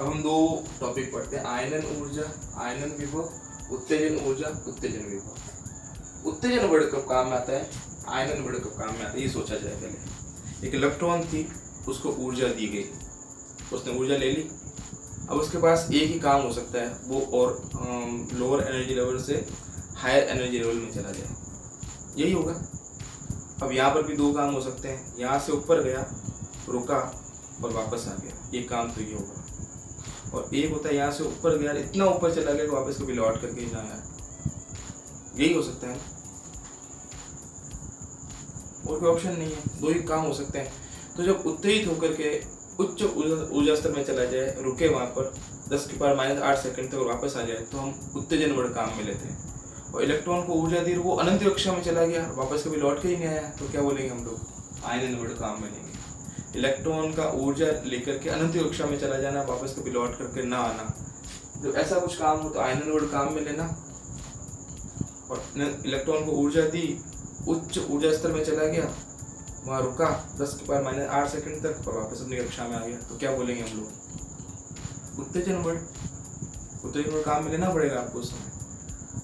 अब हम दो टॉपिक पढ़ते हैं, आयनन ऊर्जा, आयनन विभव, उत्तेजन ऊर्जा, उत्तेजन विभव। उत्तेजन वर्ड कब काम में आता है, आयनन वर्ड कब काम में आता है, ये सोचा जाए पहले। एक इलेक्ट्रॉन थी, उसको ऊर्जा दी गई, उसने ऊर्जा ले ली। अब उसके पास एक ही काम हो सकता है, वो और लोअर एनर्जी लेवल से हायर एनर्जी लेवल में चला जाए, यही होगा। अब यहाँ पर भी दो काम हो सकते हैं, यहाँ से ऊपर गया, रुका और वापस आ गया, ये काम तो ये होगा। और एक होता है यहाँ से ऊपर गया, इतना ऊपर चला गया कि वापस कभी लौट करके ही ना आया, यही हो सकता है। और कोई ऑप्शन नहीं है, दो ही काम हो सकते हैं। तो जब उत्तेजित होकर के उच्च ऊर्जा स्तर में चला जाए, रुके वहां पर 10⁻⁸ सेकंड तक और वापस आ जाए, तो हम उत्तेजन वर्ड काम में लेते हैं। और इलेक्ट्रॉन को ऊर्जा दी, वो अनंत कक्षा में चला गया, वापस कभी लौट के ही नहीं आया, तो क्या बोलेंगे हम लोग, आयनन वर्ड काम में लेंगे। इलेक्ट्रॉन का ऊर्जा लेकर के अनंत कक्षा में चला जाना, वापस कभी लौट करके ना आना, जब ऐसा कुछ काम हो तो आयनन वर्ड काम में लेना। और इलेक्ट्रॉन को ऊर्जा दी, उच्च ऊर्जा स्तर में चला गया, वहाँ रुका 10⁻⁸ सेकंड तक और वापस अपनी कक्षा में आ गया, तो क्या बोलेंगे हम लोग, उत्तेजन वर्ड। उत्तेजन वर्ड काम में लेना पड़ेगा आपको उस समय।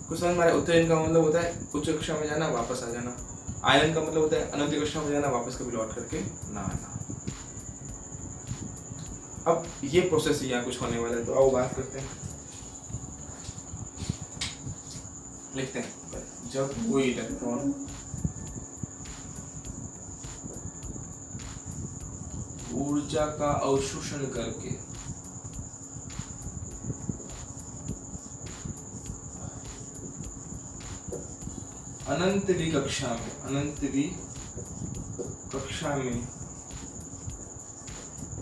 कुछ समझ में आ रहा है? उत्तेजन का मतलब होता है उच्च कक्षा में जाना, वापस आ जाना। आयनन का मतलब होता है अनंत कक्षा में जाना, वापस कभी लौट करके ना आना। अब ये प्रोसेस यहाँ कुछ होने वाला है, तो आओ बात करते हैं, लिखते हैं। जब कोई इलेक्ट्रॉन ऊर्जा का अवशोषण करके अनंतवी कक्षा में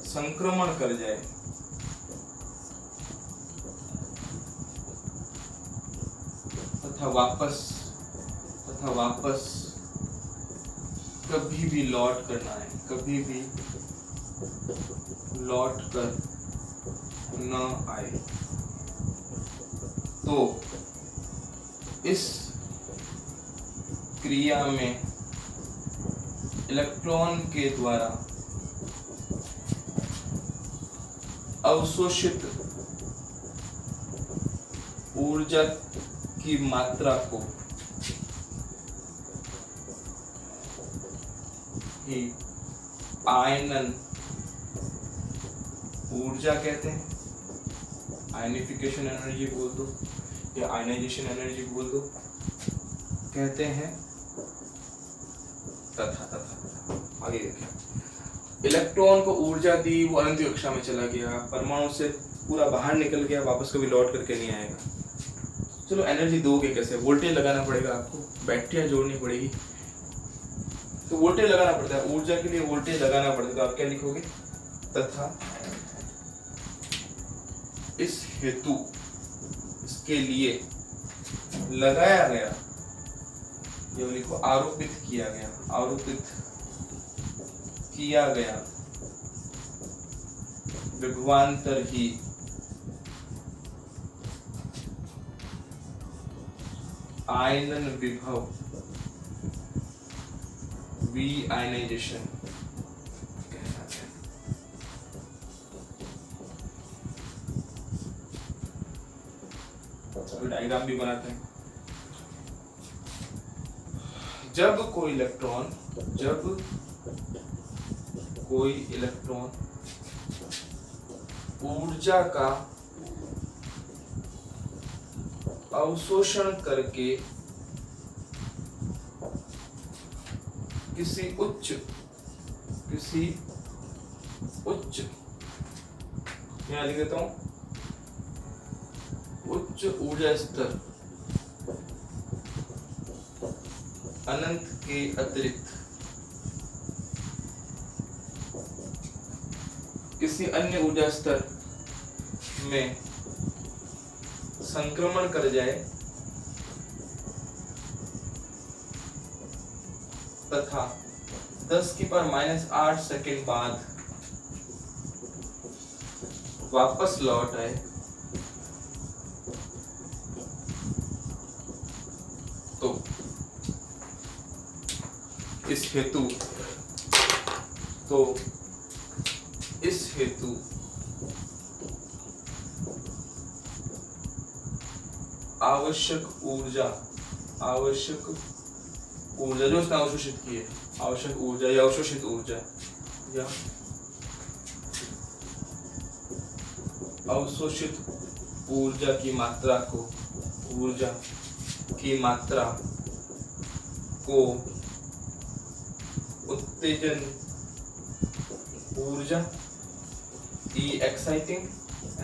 संक्रमण कर जाए तथा वापस कभी भी लौट कर ना आए, कभी भी लौट कर न आए, तो इस क्रिया में इलेक्ट्रॉन के द्वारा अवशोषित ऊर्जा की मात्रा को ही आयनन ऊर्जा कहते हैं। आयनिफिकेशन एनर्जी बोल दो या आयनाइजेशन एनर्जी बोल दो, कहते हैं। तथा आगे देखें, इलेक्ट्रॉन को ऊर्जा दी, वो अनंत कक्षा में चला गया, परमाणु से पूरा बाहर निकल गया, वापस कभी लौट करके नहीं आएगा। चलो एनर्जी दोगे कैसे, वोल्टेज लगाना पड़ेगा आपको, बैटरियां जोड़नी पड़ेगी, तो वोल्टेज लगाना पड़ता है, ऊर्जा के लिए वोल्टेज लगाना पड़ता है। तो आप क्या लिखोगे, तथा इस हेतु, इसके लिए लगाया गया, ये लिखो आरोपित किया गया विभवांतर ही आयनन विभव, वी आयनाइजेशन कहलाता है। तो डायग्राम भी बनाते हैं। जब कोई इलेक्ट्रॉन ऊर्जा का अवशोषण करके किसी उच्च यहाँ लिख देता हूं, उच्च ऊर्जा स्तर अनंत के अतिरिक्त किसी अन्य ऊर्जा स्तर में संक्रमण कर जाए तथा 10⁻⁸ सेकंड बाद वापस लौट आए, तो इस हेतु आवश्यक ऊर्जा जो उसने अवशोषित की है, आवश्यक ऊर्जा या अवशोषित ऊर्जा या अवशोषित ऊर्जा की मात्रा को उत्तेजन ऊर्जा एक्साइटिंग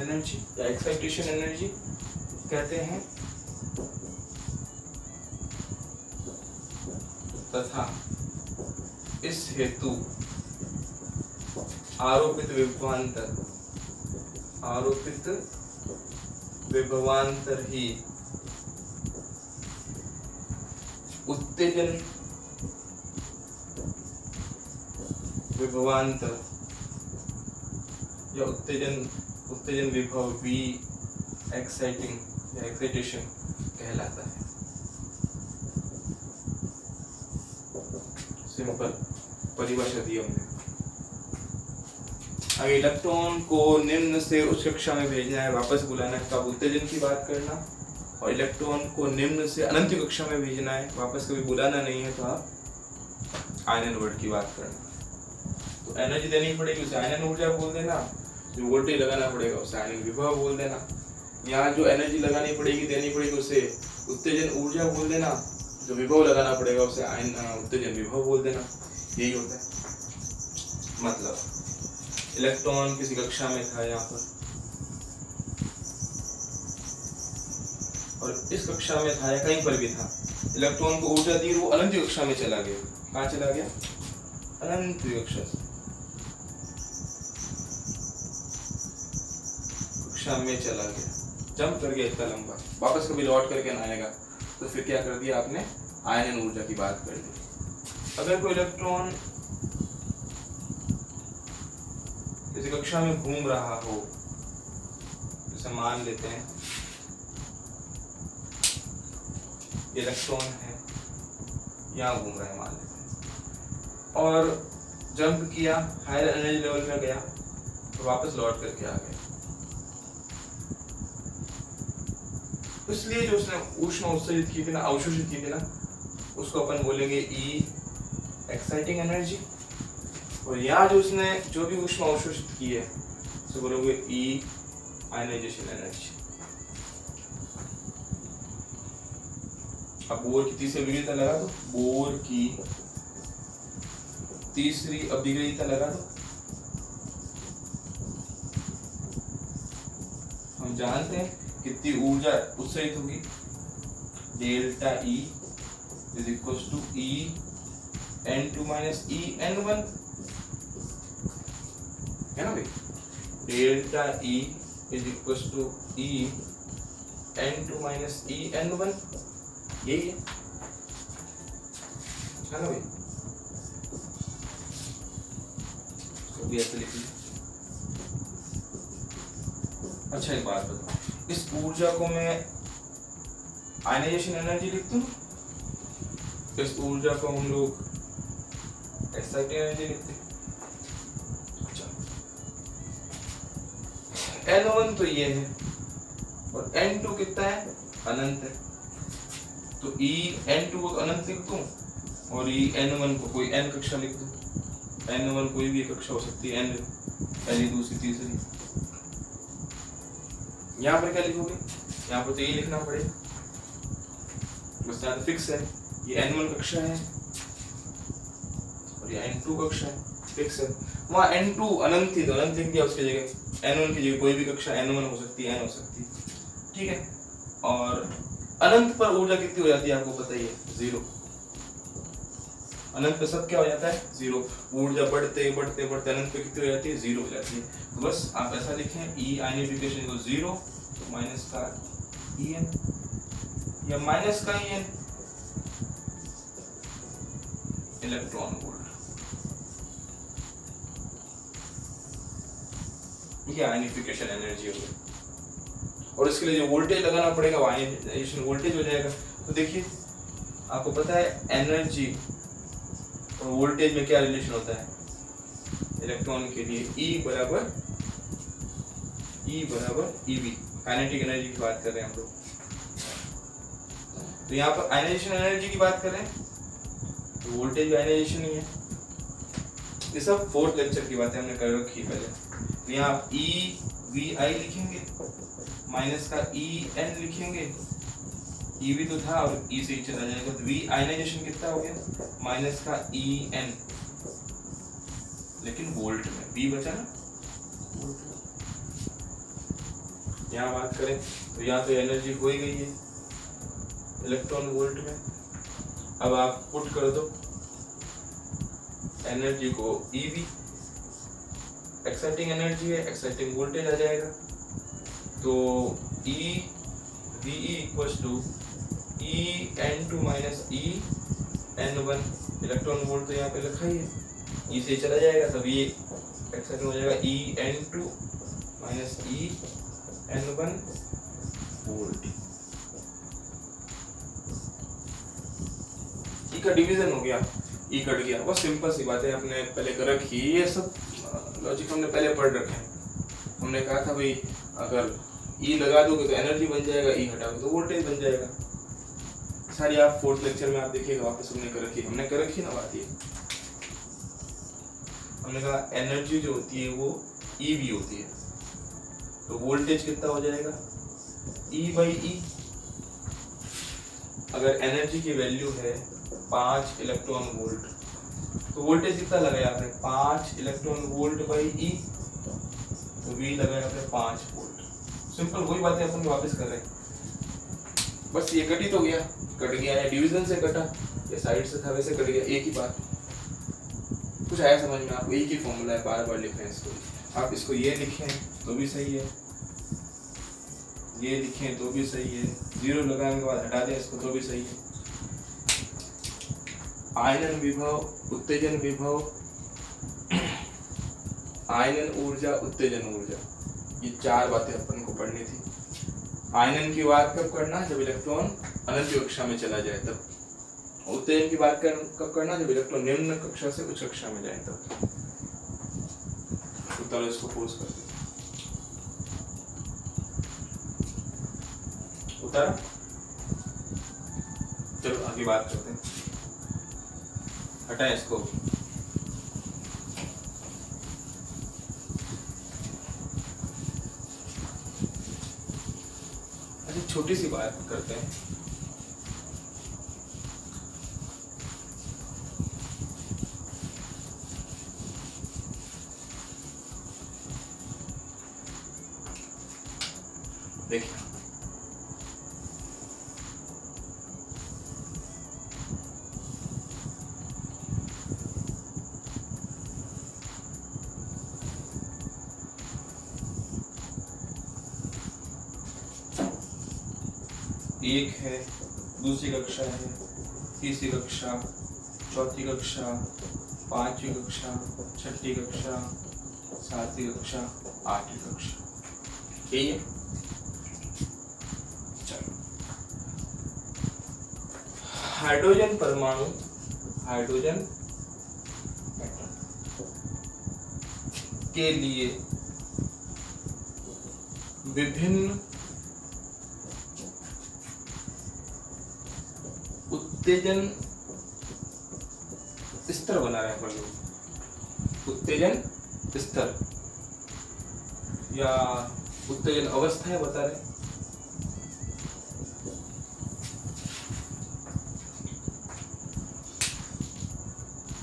एनर्जी या एक्साइटेशन एनर्जी कहते हैं, तथा इस हेतु आरोपित विभवांतर ही उत्तेजन विभवांतर या उत्तेजन विभव वी एक्साइटिंग या एक्साइटेशन कहलाता है। सिंपल परिभाषा दी हमने। अब इलेक्ट्रॉन को निम्न से उच्च कक्षा में भेजना है, वापस बुलाना है, तब उत्तेजन की बात करना, और इलेक्ट्रॉन को निम्न से अनंत कक्षा में भेजना है, वापस कभी बुलाना नहीं है, तो आप आयनन वर्ड की बात करना। तो एनर्जी देनी पड़ेगी, उसे आयनन ऊर्जा बोल देना, जो वोल्टेज लगाना पड़ेगा उसे आयनन विभव बोल देना, यहाँ जो एनर्जी लगानी पड़ेगी देनी पड़ेगी उसे उत्तेजन ऊर्जा बोल देना, जो विभव लगाना पड़ेगा उसे उत्तेजन विभव बोल देना। यही होता है। मतलब इलेक्ट्रॉन किसी कक्षा में था यहाँ पर, और इस कक्षा में था या कहीं पर भी था, इलेक्ट्रॉन को ऊर्जा दी, वो अनंत कक्षा में चला गया। कहाँ चला गया? अनंत कक्षा में चला गया, जंप कर गया इतना लंबा, वापस कभी लौट करके ना आएगा। तो फिर क्या कर दिया आपने? आयनन ऊर्जा की बात कर दी। अगर कोई इलेक्ट्रॉन किसी कक्षा में घूम रहा हो, जैसे मान लेते हैं इलेक्ट्रॉन है यहाँ घूम रहा है, मान लेते हैं, और जंप किया, हायर एनर्जी लेवल में गया, तो वापस लौट करके आ गया। इसलिए जो उसने ऊष्मा उत्सर्जित की थी ना, अवशोषित की थी ना, उसको अपन बोलेंगे ई एक्साइटिंग एनर्जी, और यहाँ जो उसने जो भी ऊष्मा अवशोषित की है उसे बोलोगे ई आयनाइजेशन एनर्जी। अब बोर की तीसरी अभिक्रियता लगा दो, बोर की तीसरी अभिक्रियता लगा दो। हम जानते हैं कितनी ऊर्जा उत्सर्जित होगी, delta E is equal to E N2 minus E N1, है ना भाई? Delta E is equal to E N2 minus E N1, यही है ना भाई? तो भी ऐसे लिख लीजिए। अच्छा एक बात बताओ, इस ऊर्जा को मैं आयनाइजेशन एनर्जी लिख दूं, इस ऊर्जा को हम लोग एक्साइटिंग एनर्जी लिखते हैं। अच्छा, N1 तो ये है और N2 कितना है? अनंत है। तो E N2 को अनंत लिख दूं और E N1 को कोई n कक्षा लिख दूं। N1 कोई भी कक्षा हो सकती है, n पहली दूसरी तीसरी। यहाँ पर क्या लिखोगे? यहाँ पर तो ये लिखना पड़ेगा, बस यहाँ फिक्स है, ये N1 कक्षा है और ये N2 कक्षा है, फिक्स है। वहाँ N2 अनंत थी तो अनंत लिख दिया उसकी जगह, N1 की जगह कोई भी कक्षा N1 हो सकती है, N हो सकती है, ठीक है। और अनंत पर ऊर्जा कितनी हो जाती है आपको पता ही है, 0। अनंत पे सब क्या हो जाता है? 0। ऊर्जा बढ़ते बढ़ते बढ़ते अनंत पे कितनी हो जाती है? 0 हो जाती है। तो बस आप ऐसा लिखें, ई आयनिफिकेशन को 0 माइनस का En या माइनस का En इलेक्ट्रॉन वोल्ट, ये आयनिफिकेशन एनर्जी हो गई। और इसके लिए जो वोल्टेज लगाना पड़ेगा वो आयनाइजेशन वोल्टेज हो जाएगा। तो देखिए आपको पता है एनर्जी और वोल्टेज में क्या रिलेशन होता है इलेक्ट्रॉन के लिए? E बराबर EV, काइनेटिक एनर्जी की बात कर रहे हैं हम लोग। तो यहाँ पर आयनाइजेशन एनर्जी की बात करें तो वोल्टेज भी आयनाइजेशन ही है। ये सब फोर्थ लेक्चर की बातें हमने कर रखी पहले। तो यहाँ आप EVI लिखेंगे, माइनस का EN लिखेंगे, E भी तो था और E से ही चला जाएगा, तो V आयनाइजेशन कितना हो गया, माइनस का EN, लेकिन वोल्ट में, V बचा ना वोल्ट में। यहाँ बात करें तो यहाँ तो एनर्जी हो ही गई है इलेक्ट्रॉन वोल्ट में। अब आप पुट कर दो एनर्जी को EV, एक्साइटिंग एनर्जी है, एक्साइटिंग वोल्टेज आ जाएगा, तो EVE equals to EN2 minus EN1, electron volt तो यहाँ पे लिखा ही है, E से चला जाएगा, तब ये एक्साइटिंग हो जाएगा EN2 minus EN1 volt. E का डिवीजन हो गया, E कट गया, बहुत सिंपल सी बात है, आपने पहले कर रखी, ये सब लॉजिक हमने पहले पढ़ रखे हैं। हमने कहा था भाई अगर E लगा दोगे तो एनर्जी बन जाएगा, E हटा दो तो वोल्टेज बन जाएगा। सारी आप फोर्थ लेक्चर में आप देखिएगा, वापस हमने कर रखी ना बात। ये हमने कहा एनर्जी जो होती है वो EV होती है, तो वोल्टेज कितना हो जाएगा E/E। अगर एनर्जी की वैल्यू है 5 इलेक्ट्रॉन वोल्ट, तो वोल्टेज कितना लगाया आपने 5 इलेक्ट्रॉन वोल्ट बाई E, तो V लगाया आपने 5 वोल्ट। सिंपल वही बातें अपन वापस कर रहे हैं, बस ये कट ही तो गया, कट गया है डिवीजन से कटा, ये साइड से था वैसे कट गया, एक ही बात। कुछ आया समझ में आपको? एक ही फॉर्मूला है, बार बार लिख रहे हैं इसको। आप इसको ये लिखें तो भी सही है, ये लिखें तो भी सही है, जीरो लगाने के बाद हटा दें इसको तो भी सही है। आयनन विभव, उत्तेजन विभव, आयनन ऊर्जा, उत्तेजन ऊर्जा, ये चार बातें अपन को पढ़नी थी। आयनन की बात कब करना, जब इलेक्ट्रॉन अनंत कक्षा में चला जाए तब। उत्तेजन की बात कब करना, जब इलेक्ट्रॉन निम्न कक्षा से उच्च कक्षा में जाए तब। तो इसको पोज कर दो, उतारा। चलो आगे बात करते हैं, हटाएं इसको। अच्छा छोटी सी बात करते हैं, देखिए एक है, दूसरी कक्षा है, तीसरी कक्षा, चौथी कक्षा, पांचवी कक्षा, छठी कक्षा, सातवीं कक्षा, आठवीं कक्षा, यही है। चलो हाइड्रोजन परमाणु, हाइड्रोजन के लिए विभिन्न उत्तेजन स्तर बना रहे हैं अपन लोग। उत्तेजन स्तर या उत्तेजन अवस्थाएं बता रहे हैं।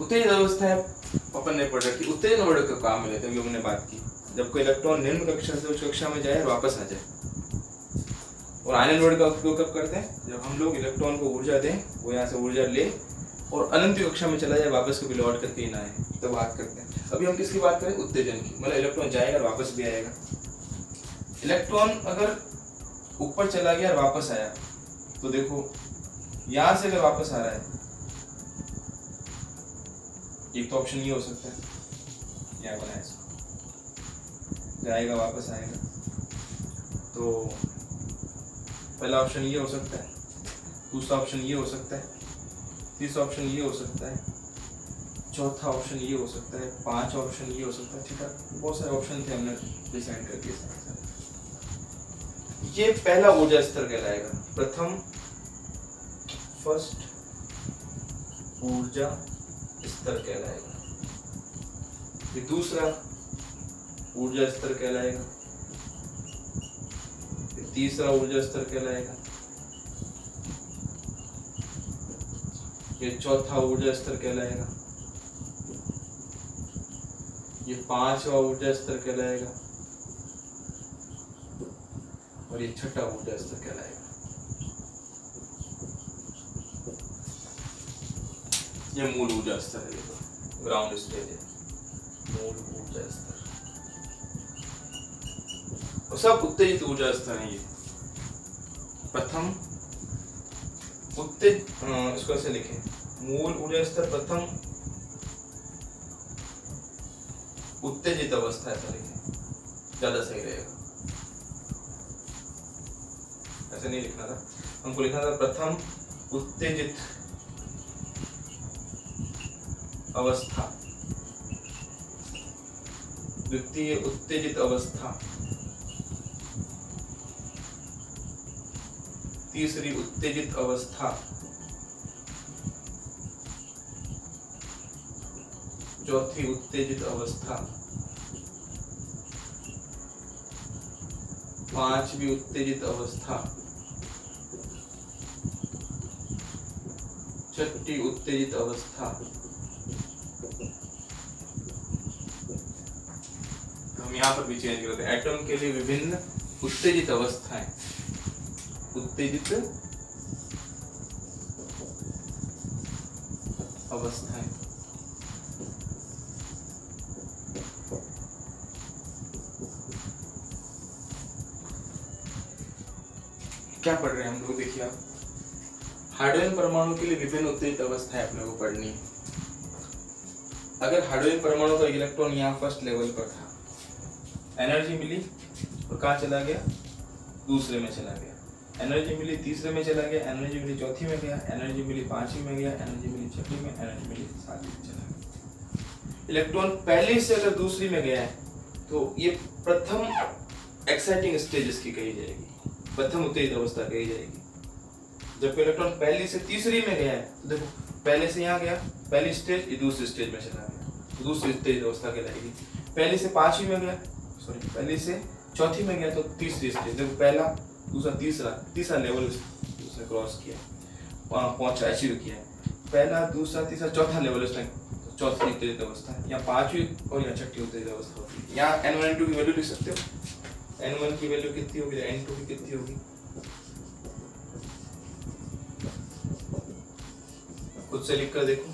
उत्तेजन अवस्थाएं अपन ने पढ़ रखी। उत्तेजन वर्ड का काम लेते हैं, हमने बात की जब कोई इलेक्ट्रॉन निम्न कक्षा से उच्च कक्षा में जाए और वापस आ जाए। और आयनन वर्ड का उपयोग कब करते हैं, जब हम लोग इलेक्ट्रॉन को ऊर्जा दें, वो यहाँ से ऊर्जा ले और अनंत कक्षा में चला जाए, वापस कभी लौट करके ही ना आए, तो बात करते हैं। अभी हम किसकी बात करें, उत्तेजन की। मतलब इलेक्ट्रॉन जाएगा और वापस भी आएगा। इलेक्ट्रॉन अगर ऊपर चला गया और वापस आया, तो देखो यहाँ से अगर वापस आ रहा है, एक तो ऑप्शन ये हो सकता है, यहाँ बनाया इसको, जाएगा वापस आएगा, तो पहला ऑप्शन ये हो सकता है, दूसरा ऑप्शन ये हो सकता है, तीसरा ऑप्शन ये हो सकता है, चौथा ऑप्शन ये हो सकता है, पांचवा ऑप्शन ये हो सकता है। ठीक है, बहुत सारे ऑप्शन थे, हमने डिसाइड कर दिए। ये पहला ऊर्जा स्तर कहलाएगा, प्रथम फर्स्ट ऊर्जा स्तर कहलाएगा। ये दूसरा ऊर्जा स्तर कहलाएगा। ये तीसरा ऊर्जा स्तर कहलाएगा। ये चौथा ऊर्जा स्तर कहलाएगा। ये पांचवा ऊर्जा स्तर कहलाएगा और ये छठा ऊर्जा स्तर कहलाएगा। ये मूल ऊर्जा स्तर है, देखो ग्राउंड स्टेज है, मूल ऊर्जा स्तर और सब उत्तेजित ऊर्जा स्तर है। ये प्रथम इसको ऐसे लिखें, मूल ऊर्जा स्तर प्रथम उत्तेजित अवस्था, ऐसा लिखें ज्यादा सही रहेगा। ऐसे नहीं लिखना था, हमको लिखना था प्रथम उत्तेजित अवस्था, द्वितीय उत्तेजित अवस्था, तीसरी उत्तेजित अवस्था, चौथी उत्तेजित अवस्था, पांचवी उत्तेजित अवस्था, छठी उत्तेजित अवस्था। हम यहाँ पर भी चेंज करते हैं, एटम के लिए विभिन्न उत्तेजित अवस्थाएं, उत्तेजित अवस्थाएं। क्या पढ़ रहे हैं हम लोग, देखिए आप, हाइड्रोजन परमाणु के लिए विभिन्न उत्तेजित अवस्थाएं अपने को पढ़नी है। अगर हाइड्रोजन परमाणु का इलेक्ट्रॉन यहाँ फर्स्ट लेवल पर था, एनर्जी मिली और कहाँ चला गया, दूसरे में चला गया, एनर्जी मिली तीसरे में चला गया, एनर्जी मिली चौथी में गया, एनर्जी मिली पांचवी में गया, एनर्जी मिली छठी में, एनर्जी मिली सातवीं में चला गया। इलेक्ट्रॉन पहले से अगर दूसरी में गया है तो ये प्रथम एक्साइटिंग स्टेज इसकी कही जाएगी, प्रथम उत्तेजित अवस्था कही जाएगी। जब इलेक्ट्रॉन पहली से तीसरी में गया है तो देखो, पहले से यहाँ गया, पहली स्टेज, ये दूसरी स्टेज में चला गया, तो दूसरी उत्तेजित अवस्था कहलाएगी। पहले से पांचवी में गया, सॉरी पहले से चौथी में गया तो तीसरी स्टेज, देखो पहला दूसरा तीसरा लेवल उसने क्रॉस किया, वहाँ पहुंचा, अचीव किया। पहला दूसरा तीसरा चौथा लेवल उसने, चौथी उत्तेजित अवस्था, या पांचवी और या छठी उत्तेजित अवस्था होती है। यहाँ N1 N2 की वैल्यू लिख सकते हो, N1 की वैल्यू कितनी होगी, N2 की कितनी होगी, खुद से लिख कर देखो।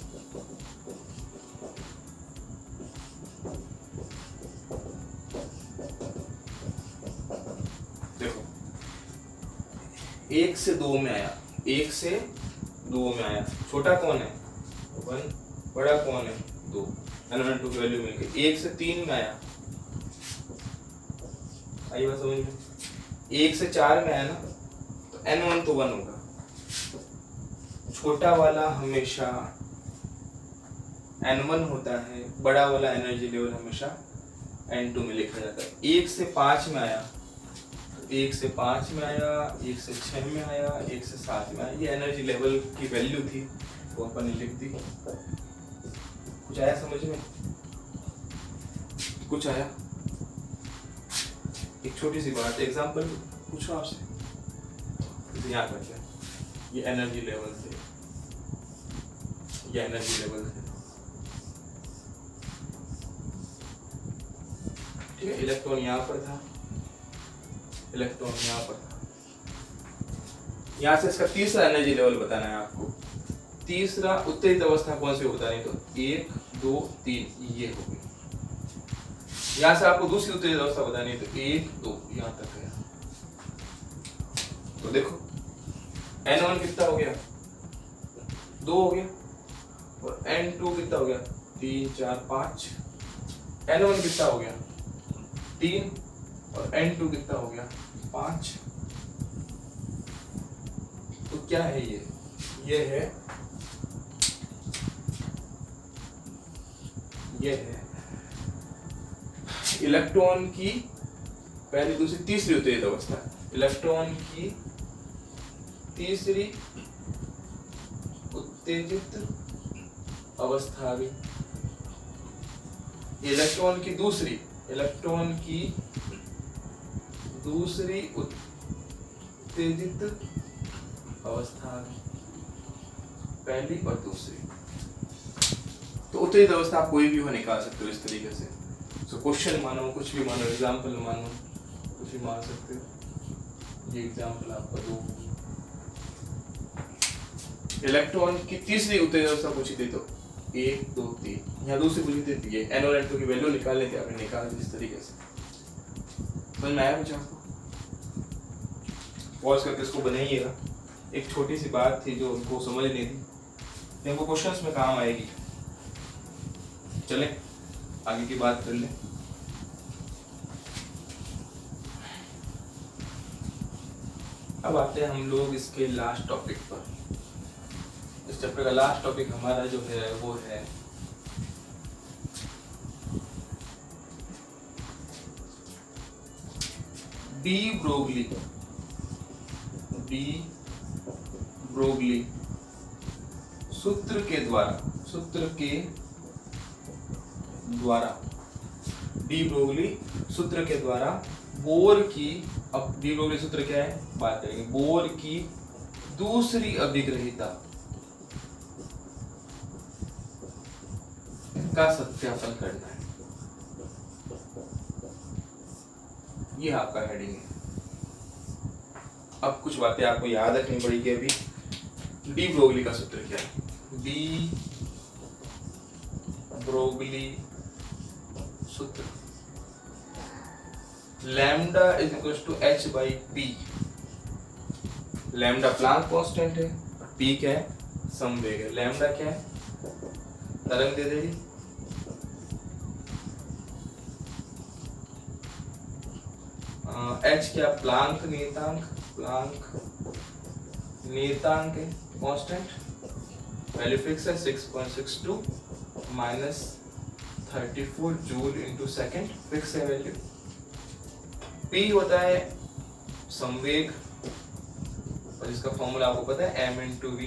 देखो 1 से 2 में आया, 1 से 2 में आया, छोटा कौन है 1, बड़ा कौन है 2, N1 N2 की वैल्यू मिल गई। 1 से 3 में आया, आई बात समझ में, 1 से 4 में आया ना, तो N1 तो 1 होगा। छोटा वाला हमेशा N1 होता है, बड़ा वाला एनर्जी लेवल हमेशा N2 में लिखा जाता है। 1 से 5 में आया, 1 से 5 में आया, 1 से 6 में आया, 1 से 7 में आया, ये एनर्जी लेवल की वैल्यू थी, वो अपन ने लिख दी। कुछ आया समझ में, कुछ आया? एक छोटी सी बात, एग्जांपल पूछो आपसे, यहाँ करते हैं, ये एनर्जी लेवल थे, ये एनर्जी लेवल थे, ठीक है। इलेक्ट्रॉन यहाँ पर था, इलेक्ट्रॉन यहाँ पर था, यहाँ से इसका तीसरा एनर्जी लेवल बताना है आपको। तीसरा उत्तेजित अवस्था कौन सी बतानी, तो 1 2 3 ये होगी। यहाँ से आपको दूसरी उत्तेजित अवस्था बतानी है, तो 1 2 यहाँ तक है। तो देखो N1 कितना हो गया, 2 हो गया, और N2 कितना हो गया, 3 4 5। N1 कितना हो गया 3, और N2 कितना हो गया 5। तो क्या है ये है इलेक्ट्रॉन की पहली दूसरी तीसरी उत्तेजित अवस्था, इलेक्ट्रॉन की तीसरी उत्तेजित अवस्था आ गई। इलेक्ट्रॉन की दूसरी उत्तेजित अवस्था आ गई, पहली और दूसरी। तो उत्तेजित अवस्था आप कोई भी हो निकाल सकते हो इस तरीके से। तो क्वेश्चन मानो, कुछ भी मानो, एग्जाम्पल मानो, कुछ भी मान सकते हो। ये एग्जाम्पल आपका दो। इलेक्ट्रॉन की तीसरी उत्तेजित अवस्था पूछी थी तो 1 2 3, यहाँ दूसरी पूछी थी ये N और N2 की वैल्यू निकालने थी, आपने निकाल दी इस तरीके से। समझ में आया मुझे? आपको पॉज करके इसको बनाइएगा। एक छोटी सी बात थी जो उनको समझ नहीं थी, देखो क्वेश्चंस में काम आएगी। चले आगे की बात कर लें। अब आते हैं हम लोग इसके लास्ट टॉपिक पर। इस चैप्टर का लास्ट टॉपिक हमारा जो है वो है डी ब्रोगली सूत्र के द्वारा डी ब्रोगली सूत्र के द्वारा बोर की, अब डी ब्रोगली सूत्र क्या है बात करेंगे, बोर की दूसरी अभिग्रहिता का सत्यापन करना है। ये आपका हेडिंग है। अब कुछ बातें आपको याद रखनी पड़ेगी। अभी डी ब्रोगली का सूत्र क्या है? डी ब्रोगली सूत्र lambda is equal to h by P. Lambda Planck constant है, पी क्या है? संवेग है। लैम्डा क्या है? तरंग दे देगी। h क्या? प्लांक नियतांक है, कांस्टेंट, वैल्यू फिक्स है 6.62 minus 34 joule into second, fix है वैल्यू। p होता है संवेग और इसका फॉर्मूला आपको पता है m इंटू वी।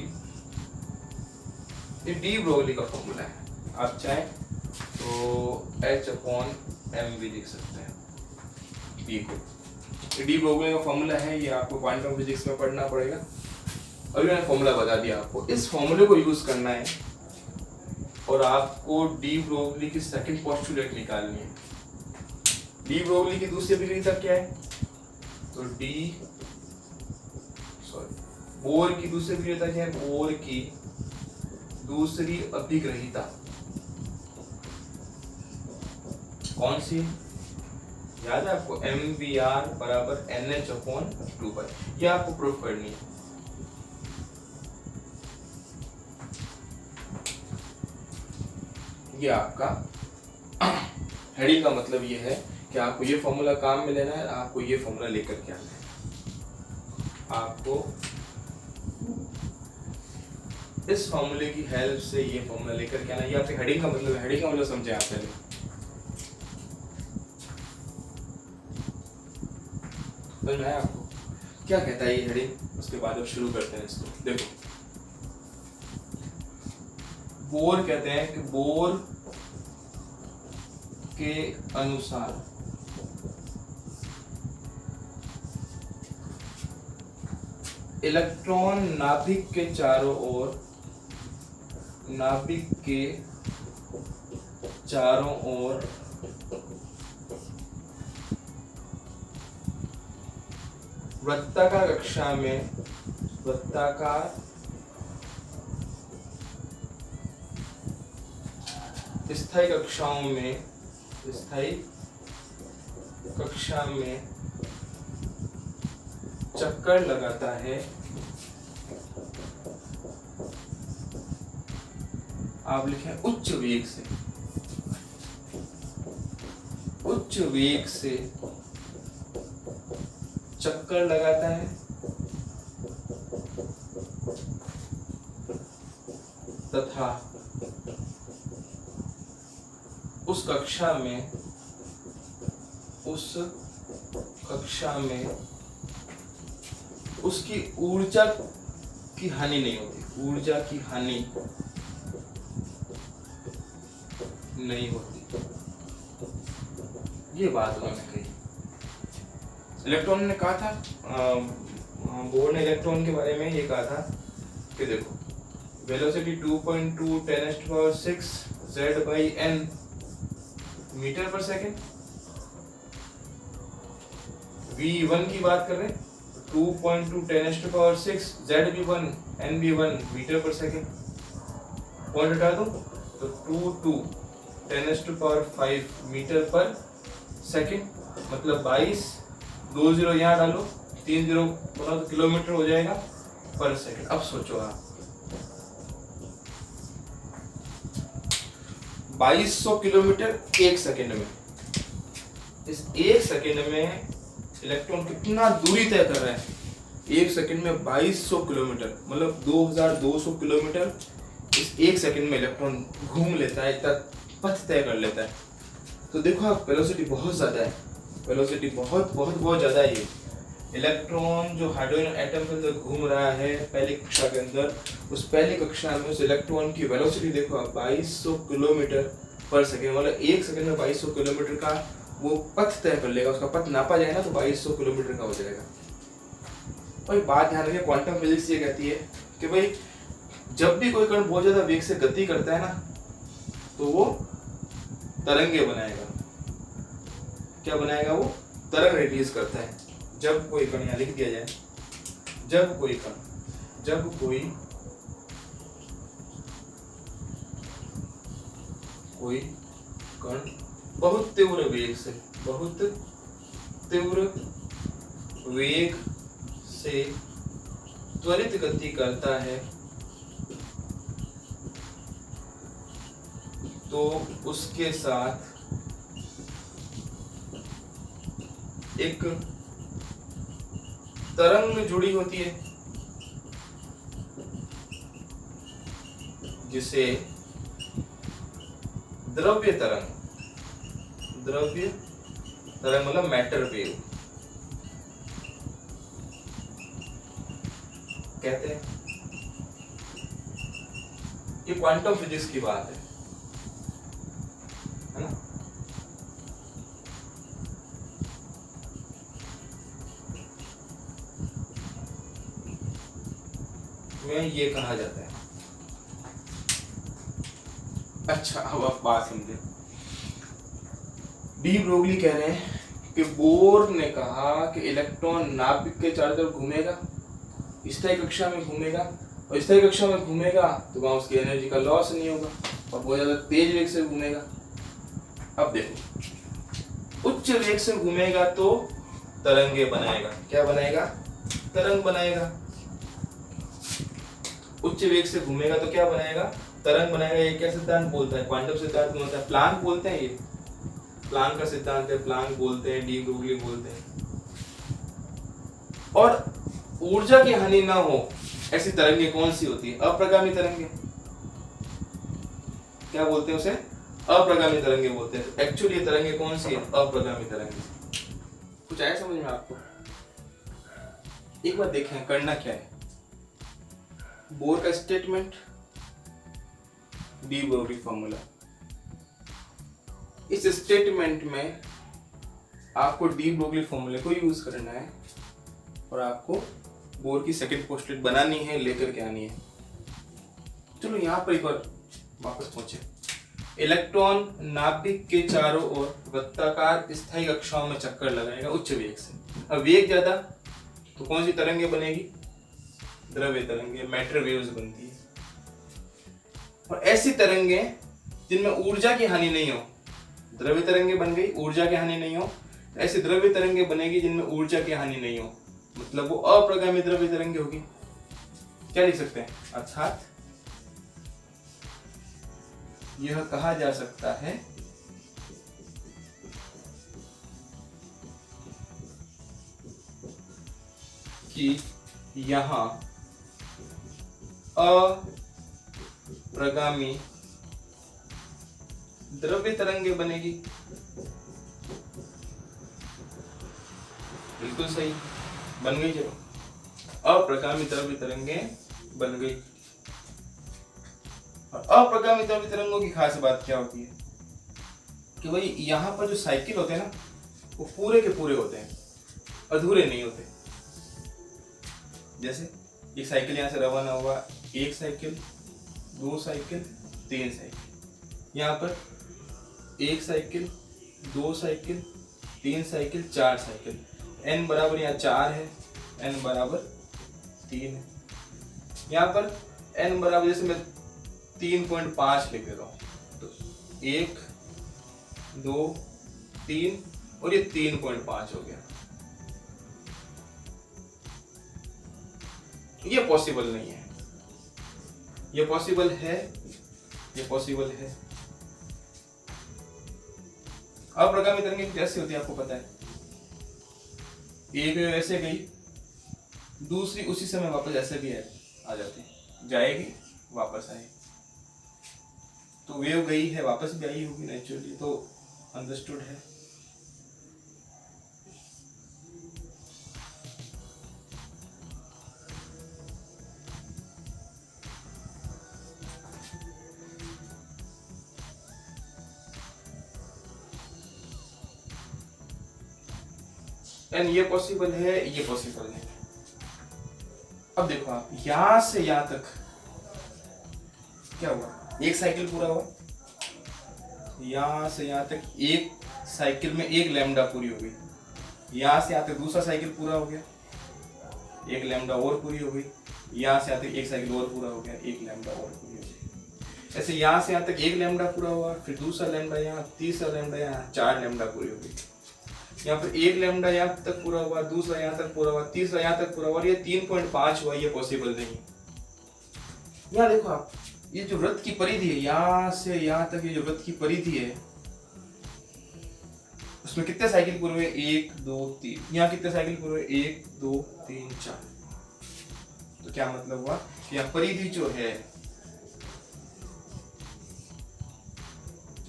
ये डी ब्रोगली का फॉर्मूला है। आप चाहे तो h अपॉन एम भी लिख सकते हैं p को। डी ब्रोगली का फॉर्मूला है, ये आपको क्वांटम फिजिक्स में पढ़ना पड़ेगा। अभी मैंने फॉर्मूला बता दिया आपको। इस फॉर्मूले को यूज करना है और आपको डी ब्रोगली की सेकंड पोस्टुलेट निकालनी है। डी ब्रोगली की दूसरी अभिग्रहिता क्या है? तो बोर की दूसरी अभिग्रहिता क्या है? बोर की दूसरी अभिग्रहिता कौन सी? याद है आपको? MVR बराबर NH अपॉन 2 ये आपको प्रूफ करनी है। ये आपका हेडिंग का मतलब ये है कि आपको ये फॉर्मूला काम में लेना है, आपको ये फॉर्मूला लेकर के आना है। आपको इस फॉर्मूले की हेल्प से ये फॉर्मूला लेकर के आना है। ये आपके हेडिंग का मतलब है। हेडिंग का मतलब समझे आप पहले। समझ में आया आपको क्या कहता है ये हेडिंग? उसके बाद अब शुरू करते हैं इसको। देखो, बोर कहते हैं कि बोर के अनुसार इलेक्ट्रॉन नाभिक के चारों ओर वृत्ताकार कक्षा में स्थायी कक्षा में चक्कर लगाता है। आप लिखें उच्च वेग से चक्कर लगाता है तथा उस कक्षा में उसकी ऊर्जा की हानि नहीं होती। ऊर्जा की हानि नहीं होती। ये बात उन्होंने कही। इलेक्ट्रॉन ने कहा था, बोर ने इलेक्ट्रॉन के बारे में ये कहा था कि देखो velocity 2.2 10⁶ Z/n metre per second. V1 की बात कर रहे हैं, 2.2 10⁶ ZV1 NV1 metre per second. Point हटा दो तो 2 10⁵ मीटर पर सेकेंड, मतलब 22, 2 0 यहाँ डालो, 3 0 बनाओ तो किलोमीटर हो जाएगा पर सेकेंड। अब सोचो आप 2200 किलोमीटर एक सेकेंड में, इस एक सेकेंड में इलेक्ट्रॉन कितना दूरी तय कर रहा है? एक सेकेंड में 2200 किलोमीटर, मतलब 2200 किलोमीटर इस एक सेकेंड में इलेक्ट्रॉन घूम लेता है, इतना पथ तय कर लेता है। तो देखो आप, वेलोसिटी बहुत ज्यादा है, वेलोसिटी बहुत बहुत बहुत ज्यादा है। ये इलेक्ट्रॉन जो हाइड्रोजन एटम के अंदर घूम रहा है पहली कक्षा के अंदर, उस पहली कक्षा में उस इलेक्ट्रॉन की वेलोसिटी देखो आप 2200 किलोमीटर पर सेकेंड, मतलब एक सेकेंड में 2200 किलोमीटर का वो पथ तय कर लेगा। उसका पथ नापा जाए ना तो 2200 किलोमीटर का हो जाएगा। और बात ध्यान रखिए, क्वांटम फिजिक्स ये कहती है कि भाई जब भी कोई कण बहुत ज्यादा वेग से गति करता है ना तो वो तरंगे बनाएगा। क्या बनाएगा? वो तरंग रिलीज करता है। जब कोई कण, यहाँ लिख दिया जाए, जब कोई कण बहुत तीव्र वेग से त्वरित गति करता है तो उसके साथ एक तरंग जुड़ी होती है जिसे द्रव्य तरंग मतलब मैटर वेव कहते हैं। ये क्वांटम फिजिक्स की बात है ना? में ये कहा जाता है। अच्छा, अब आप बात समझे। डी ब्रोगली कह रहे हैं कि बोर ने कहा कि इलेक्ट्रॉन नाभिक के चारों तरफ घूमेगा, स्थायी कक्षा में घूमेगा, और स्थायी कक्षा में घूमेगा तो वहां उसकी एनर्जी का लॉस नहीं होगा और बहुत ज्यादा तेज वेग से घूमेगा। अब देखो, उच्च वेग से घूमेगा तो तरंगे बनाएगा। क्या बनाएगा? तरंग बनाएगा। उच्च वेग से घूमेगा तो क्या बनाएगा? तरंग बनाएगा। ये क्या सिद्धांत बोलता है? क्वांटम सिद्धांत बोलता है, प्लांक बोलते हैं। ये प्लांक का सिद्धांत है, प्लांक बोलते हैं, डी ब्रोगली बोलते हैं। और ऊर्जा की हानि ना हो ऐसी तरंगे कौन सी होती है? अप्रगामी तरंगे। क्या बोलते हैं उसे? अप्रगामी तरंगे बोलते हैं। एक्चुअली ये तरंगे कौन सी है? अप्रगामी तरंगे। कुछ आया समझ में आपको? एक बार देखें करना क्या है। बोर का स्टेटमेंट, डी ब्रोगली फॉर्मूला। इस स्टेटमेंट में आपको डी ब्रोगली फॉर्मूले को यूज करना है और आपको बोर की सेकंड पोस्टलेट बनानी है, लेकर के आनी है। चलो यहां पर एक बार वापस पहुंचे। इलेक्ट्रॉन नाभिक के चारों ओर वृत्ताकार स्थायी कक्षाओं में चक्कर लगाएगा उच्च वेग से। अब वेग ज्यादा तो कौन सी तरंगे बनेगी? द्रव्य तरंगे, मैटर वेव्स बनती है। और ऐसी तरंगे जिनमें ऊर्जा की हानि नहीं हो, द्रव्य तरंगे बन गई, ऊर्जा की हानि नहीं हो। ऐसी द्रव्य तरंगे बनेगी जिनमें ऊर्जा की हानि नहीं हो, मतलब वो अप्रगामी द्रव्य तरंगे होगी। क्या लिख सकते हैं? अर्थात यह कहा जा सकता है कि यहां अप्रगामी द्रव्य तरंगे बनेगी। बिल्कुल सही, बन गई। चलो, अप्रगामी द्रव्य तरंगे बन गई। अब अप्रगामी तरंगों की खास बात क्या होती है कि भाई यहाँ पर जो साइकिल होते हैं ना वो पूरे के पूरे होते हैं, अधूरे नहीं होते। जैसे एक साइकिल यहाँ से रवाना हुआ, एक साइकिल, दो साइकिल, तीन साइकिल, यहाँ पर एक साइकिल, दो साइकिल, तीन साइकिल, चार साइकिल, n बराबर यहाँ 4 है, n बराबर 3 है। यहाँ पर n बराबर जैसे मैं 3.5 लिख देता हूँ, तो 1, 2, 3 और ये 3.5 हो गया। ये पॉसिबल नहीं है, ये पॉसिबल है, ये पॉसिबल है। अप्रगामी तरंगें कैसे होती है आपको पता है, एक वेव ऐसे गई, दूसरी उसी समय वापस ऐसे भी आ जाती, जाएगी वापस आएगी। तो वेव गई है वापस भी आई होगी नेचुरली, तो अंडरस्टूड है। एंड ये पॉसिबल है, ये पॉसिबल है। अब देखो आप यहां से यहां तक क्या हुआ, एक साइकिल पूरा हुआ, यहां से यहां तक एक साइकिल में एक लैम्डा पूरी हो गई, यहां से यहां तक दूसरा साइकिल पूरा हो गया, एक लैम्डा और पूरी हो गई, यहां से यहां तक एक साइकिल और पूरा हो गया, एक लैम्डा और पूरी हो गई। ऐसे यहां से यहां तक एक लैम्डा पूरा हुआ, फिर दूसरा लैम्डा यहाँ, तीसरा लैम्डा यहाँ, 4 लैम्डा पूरी हो गई। यहाँ पर एक लैम्डा यहाँ तक पूरा हुआ, दूसरा यहाँ तक पूरा हुआ, तीसरा यहाँ तक पूरा हुआ, और ये 3.5 हुआ। ये पॉसिबल नहीं। यहाँ देखो आप, ये जो वृत्त की परिधि है, यहाँ से यहाँ तक ये जो वृत्त की परिधि है, उसमें कितने साइकिल पूरे हुए, 1, 2, 3। यहाँ कितने साइकिल पूरे हुए, 1, 2, 3, 4। तो क्या मतलब हुआ, यहाँ परिधि जो है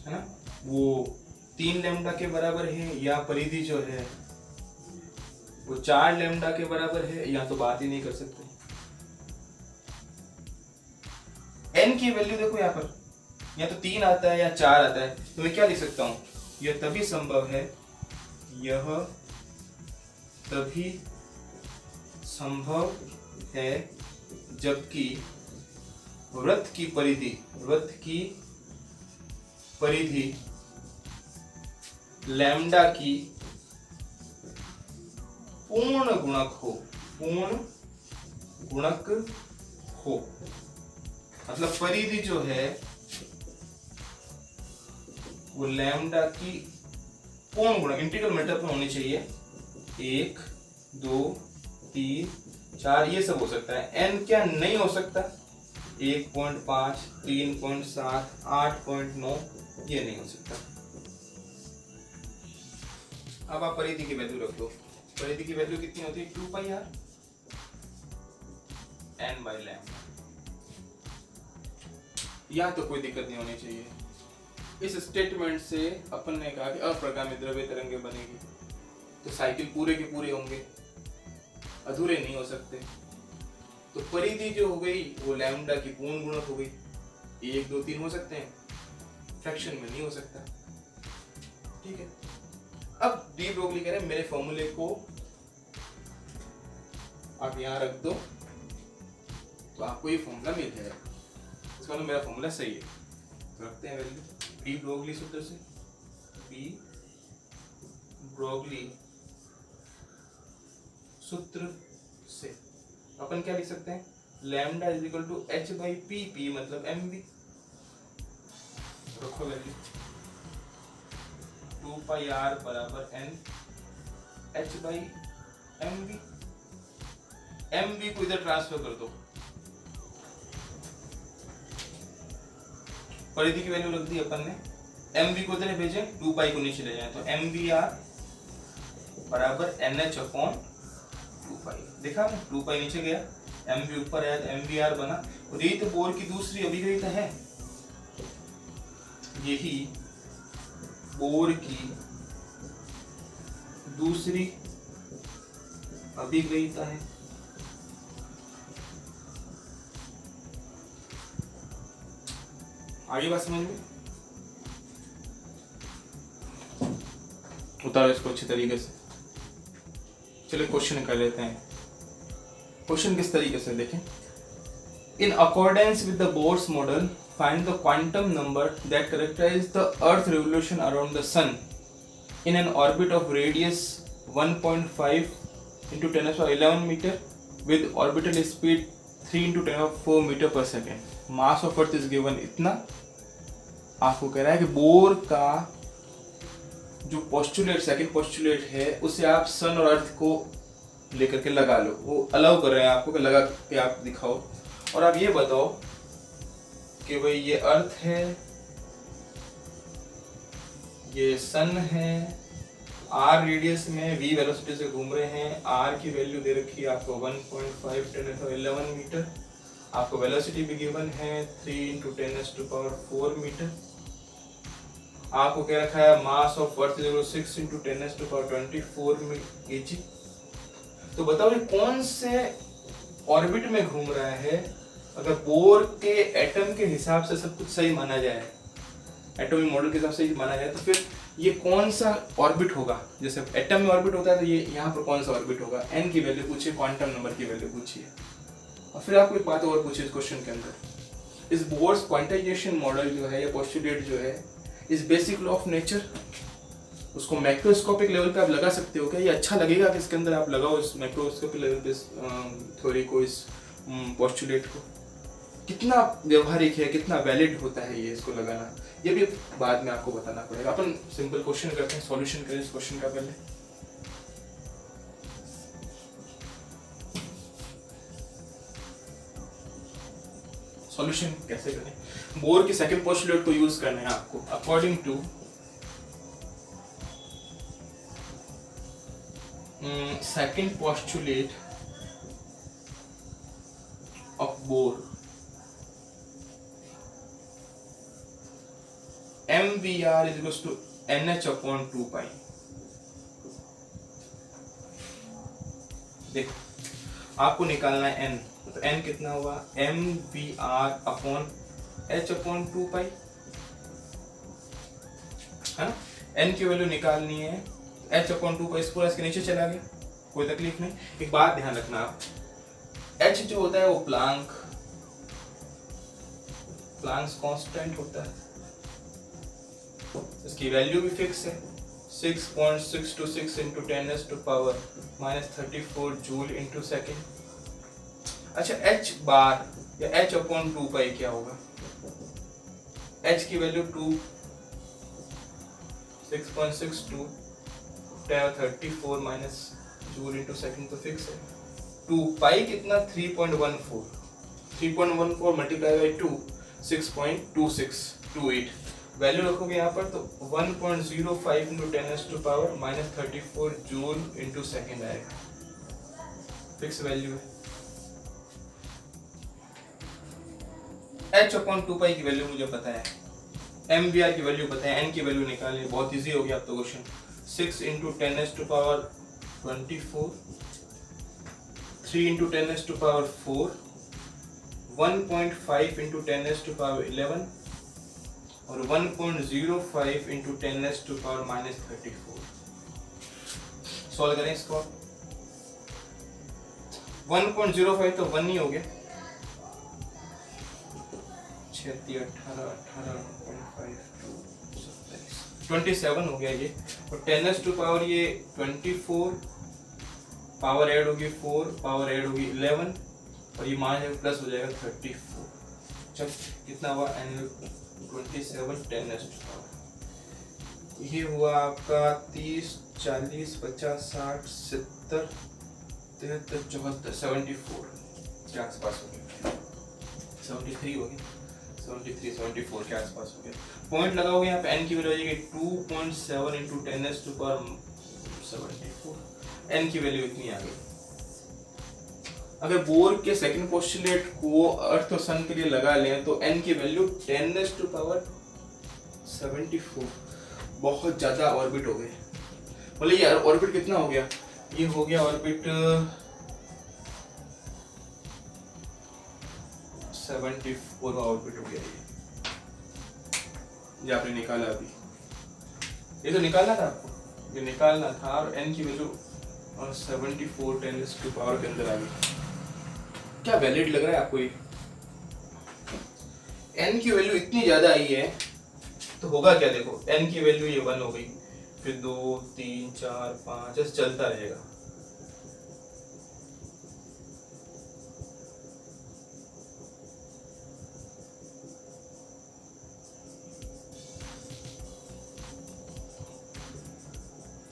ना, वो 3 लैम्डा के बराबर है, या परिधि जो है वो 4 लैम्डा के बराबर है, या तो बात ही नहीं कर सकते। n की वैल्यू देखो यहाँ पर, या तो 3 आता है या 4 आता है, तो मैं क्या लिख सकता हूं, यह तभी संभव है, यह तभी संभव है जबकि वृत्त की परिधि लैम्डा की पूर्ण गुणक हो। मतलब परिधि जो है वो लैम्डा की पूर्ण गुणक, इंटीग्रल मीटर पर होनी चाहिए। 1, 2, 3, 4 ये सब हो सकता है, n क्या नहीं हो सकता, 1.5, 3.7, 8.9 ये नहीं हो सकता। अब आप परिधि की वैल्यू रख दो, परिधि की वैल्यू कितनी होती है, 2 pi r n by lambda. यहाँ तो कोई दिक्कत नहीं होनी चाहिए। इस स्टेटमेंट से अपन ने कहा कि अप्रगामी द्रव्य तरंगे बनेगी, तो साइकिल पूरे के पूरे होंगे, अधूरे नहीं हो सकते। तो परिधि जो हो गई वो लैम्डा की पूर्ण गुणक हो गई। 1, 2, 3 हो सकते हैं, फ्रैक्शन में नहीं हो सकता। ठीक है। अब डी ब्रोगली कह रहे हैं मेरे फॉर्मूले को आप यहां रख दो तो आपको ये फॉर्मूला मिल जाएगा। इसका मतलब मेरा फॉर्मूला सही है, तो रखते हैं वैल्यू डी ब्रोगली सूत्र से। डी ब्रोगली सूत्र से अपन क्या लिख सकते हैं, lambda is equal to h by P, P मतलब mv। रखो वैल्यू 2 पाई r बराबर n h by mv। mv को इधर ट्रांसफर कर दो, परिधि की वैल्यू रख दी अपन ने, mv को इधर भेजें, 2 पाई को नीचे ले जाएं, तो mvr बराबर nh अपॉन 2 पाई। देखा ना, 2 पाई नीचे गया, mv ऊपर आया तो mvr बना। और यही तो बोर की दूसरी अभिक्रिया है, यही बोर की दूसरी अभिक्रिया है। आगे बात समझ में? उतारो इसको अच्छे तरीके से। चलिए क्वेश्चन कर लेते हैं। क्वेश्चन किस तरीके से देखें। In accordance with the Bohr's model find the quantum number that characterize the earth revolution around the sun in an orbit of radius 1.5 into 10⁻11 metre with orbital speed 3 into 10⁴ metre per second. Mass of earth is given इतना। आपको कह रहा है कि bore का जो postulate second postulate है उसे आप सन और अर्थ को लेकर के लगा लो। वो अलाउ कर रहे हैं आपको कि लगा के आप दिखाओ और आप ये बताओ कि भाई ये अर्थ है, ये सन है, आर रेडियस में वी वेलोसिटी से घूम रहे हैं, आर की वैल्यू दे रखी है आपको 1.5 10⁻11 मीटर, आपको वेलोसिटी भी गिवन है 3 × 10⁴ मीटर, आपको क्या रखा है मास ऑफ अर्थ 6 × 10⁻24 kg। तो बताओ ये कौन से ऑर्बिट में घूम रहा है। अगर बोर के एटम के हिसाब से सब कुछ सही माना जाए, एटॉमिक मॉडल के हिसाब से माना जाए, तो फिर ये कौन सा ऑर्बिट होगा। जैसे एटम में ऑर्बिट होता है तो ये यहाँ पर कौन सा ऑर्बिट होगा। एन की वैल्यू पूछिए, क्वांटम नंबर की वैल्यू पूछिए और फिर आपको एक बात और पूछिए इस क्वेश्चन के अंदर। इस बोर्स क्वांटाइजेशन मॉडल जो है या पोस्टुलेट जो है इस बेसिक लॉ ऑफ नेचर, उसको मैक्रोस्कोपिक लेवल पे आप लगा सकते हो क्या। ये अच्छा लगेगा कि इसके अंदर आप लगाओ इस मैक्रोस्कोपिक लेवल पे इस थ्योरी को, इस पोस्टुलेट को। कितना व्यवहारिक है, कितना वैलिड होता है ये इसको लगाना, ये भी बाद में आपको बताना पड़ेगा। अपन सिंपल क्वेश्चन करते हैं, सॉल्यूशन करें इस क्वेश्चन का पहले। सॉल्यूशन कैसे करें। बोर की सेकंड पोस्टुलेट को यूज करना है आपको। According to second postulate of Bohr, MVR = NH/2π। देखो आपको निकालना है n, तो n कितना हुआ MVR/H/2π है ना। n की वैल्यू निकालनी है, H/2π इस पूरा इसके नीचे चला गया, कोई तकलीफ नहीं। एक बात ध्यान रखना आप, h जो होता है वो प्लांक्स कांस्टेंट होता है, इसकी वैल्यू भी फिक्स है 6.626 × 10⁻⁻34 जूल / सेकेंड। अच्छा h बार या H/2π क्या होगा। h की वैल्यू 6.62 10⁻34 जूल / सेकेंड तो फिक्स है। 2π कितना 3.14 मल्टीप्लाई बाई 2 6.2628 वैल्यू रखोगे यहाँ पर तो 1.05 × 10⁻⁻34 जूल / सेकेंड आएगा, फिक्स वैल्यू है। H/2π की वैल्यू मुझे पता है, MVR की वैल्यू पता है, n की वैल्यू निकालनी है, बहुत इजी हो गया अब तो क्वेश्चन। 6 × 10⁻24 3 × 10⁻4 1.5 × 10⁻11 और 1.05 × 10⁻34। सॉल्व करें इसको। 1.05 तो 1 ही हो गया, 36 18 27 हो गया ये, और 10⁻⁴ ये 24, पावर ऐड होगी 4, पावर ऐड होगी 11 और ये मान जाएगा प्लस हो जाएगा 34। चल कितना हुआ 27 10⁻⁴। ये हुआ आपका 30 40 50 60 70 73 74 74 के आसपास हो गया, 73 हो गया, 74 के आसपास हो गया। पॉइंट लगाओगे यहाँ पे n की वैल्यू आ जाएगी 2.7 × 10⁻⁴। n की वैल्यू इतनी आ गई। अगर बोर के सेकंड पोस्टुलेट को अर्थ और सन के लिए लगा लें तो n की वैल्यू 10⁻⁷। बहुत ज्यादा ऑर्बिट हो गए। बोले यार ऑर्बिट कितना हो गया, ये हो गया ऑर्बिट 74 ऑर्बिट हो गया ये। ये आपने निकाला अभी, ये तो निकालना था आपको, ये निकालना था और n की वैल्यू 74 10 की पावर के अंदर आ गई। क्या वैलिड लग रहा है आपको ये? n की वैल्यू इतनी ज्यादा आई है तो होगा क्या, देखो n की वैल्यू ये 1 हो गई, फिर 2 3 4 5 ऐसे चलता रहेगा।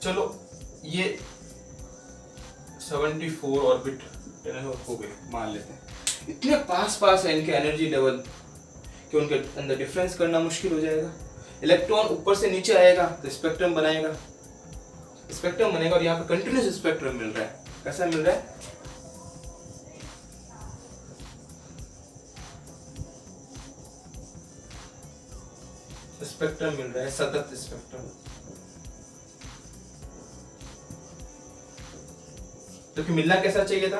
चलो ये 74 ऑर्बिट हो गए मान लेते हैं, इतने पास पास है इनके एनर्जी लेवल कि उनके अंदर डिफरेंस करना मुश्किल हो जाएगा। इलेक्ट्रॉन ऊपर से नीचे आएगा तो स्पेक्ट्रम बनेगा और यहाँ पे कंटिन्यूस स्पेक्ट्रम मिल रहा है। कैसा मिल रहा है? स्पेक्ट्रम मिल रहा है, सतत स्पेक्ट्रम। तो कि मिलना कैसा चाहिए था?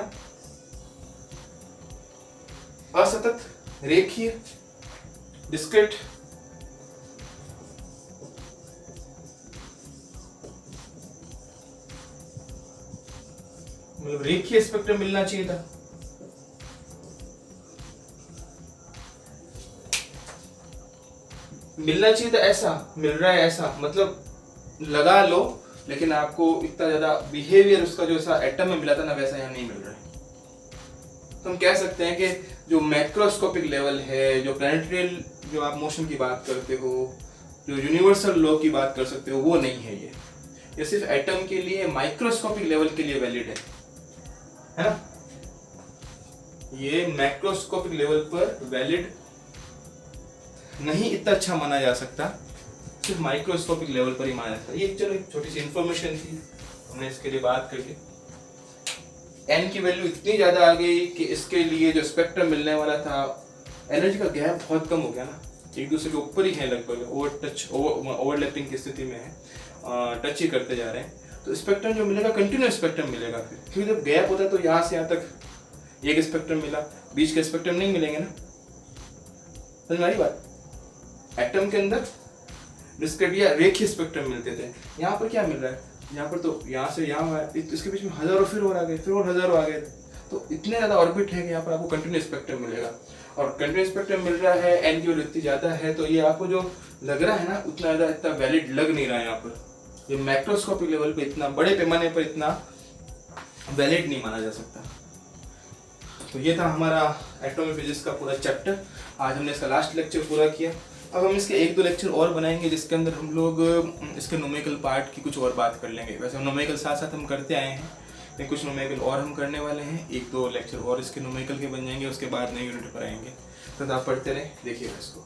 असतत, रेखीय, डिस्क्रीट। मतलब रेखीय स्पेक्ट्रम मिलना चाहिए था। मिलना चाहिए था ऐसा, मिल रहा है ऐसा, मतलब लगा लो, लेकिन आपको इतना ज्यादा बिहेवियर उसका जो सा एटम में मिला था ना वैसा यहाँ नहीं मिल रहा है। तो हम कह सकते हैं कि जो मैक्रोस्कोपिक लेवल है, जो प्लैनेटरी जो आप मोशन की बात करते हो, जो यूनिवर्सल लॉ की बात कर सकते हो, वो नहीं है ये सिर्फ एटम के लिए, माइक्रोस्कोपिक लेवल के लिए वैलिड है ना? ये मैक्रोस्कोपिक लेवल पर वैलिड नहीं, इतना अच्छा माना जा सकता, सिर्फ माइक्रोस्कोपिक लेवल पर ही माना जाता है। ये चलो एक छोटी सी इंफॉर्मेशन थी, हमने इसके लिए बात करके। n की वैल्यू इतनी ज्यादा आ गई कि इसके लिए जो स्पेक्ट्रम मिलने वाला था, एनर्जी का गैप बहुत कम हो गया ना, एक दूसरे के ऊपर ही है लगभग, ओवरलैपिंग की स्थिति में है, टच ही करते जा रहे हैं। तो स्पेक्ट्रम जो मिलेगा कंटिन्यूस स्पेक्ट्रम मिलेगा फिर, क्योंकि जब गैप होता है तो यहाँ से यहाँ तक एक स्पेक्ट्रम मिला, बीच के स्पेक्ट्रम नहीं मिलेंगे ना। समझ में आ रही बात? एटम के अंदर डिस्क्रीट या रेखीय स्पेक्ट्रम मिलते थे, यहाँ पर क्या मिल रहा है? यहाँ पर तो यहाँ से यहाँ इसके बीच में हजारों फिर और आ गए, फिर और हजारों आ गए, तो इतने ज्यादा ऑर्बिट है कि यहाँ पर आपको कंटिन्यूस स्पेक्ट्रम मिलेगा। और कंटिन्यूस स्पेक्ट्रम मिल रहा है, एन की वैल्यू इतनी ज्यादा है, तो ये आपको जो लग रहा है ना उतना ज्यादा इतना वैलिड लग नहीं रहा है। यहाँ पर ये मैक्रोस्कोपिक लेवल पे इतना बड़े पैमाने पर इतना वैलिड नहीं माना जा सकता। तो ये था हमारा एटॉमिक फिजिक्स का पूरा चैप्टर। आज हमने इसका लास्ट लेक्चर पूरा किया। अब हम इसके 1-2 लेक्चर और बनाएंगे जिसके अंदर हम लोग इसके न्यूमेरिकल पार्ट की कुछ और बात कर लेंगे। वैसे हम न्यूमेरिकल साथ साथ हम करते आए हैं, लेकिन कुछ न्यूमेरिकल और हम करने वाले हैं। 1-2 लेक्चर और इसके न्यूमेरिकल के बन जाएंगे, उसके बाद नई यूनिट पर आएंगे। तो आप पढ़ते रहें, देखिएगा इसको।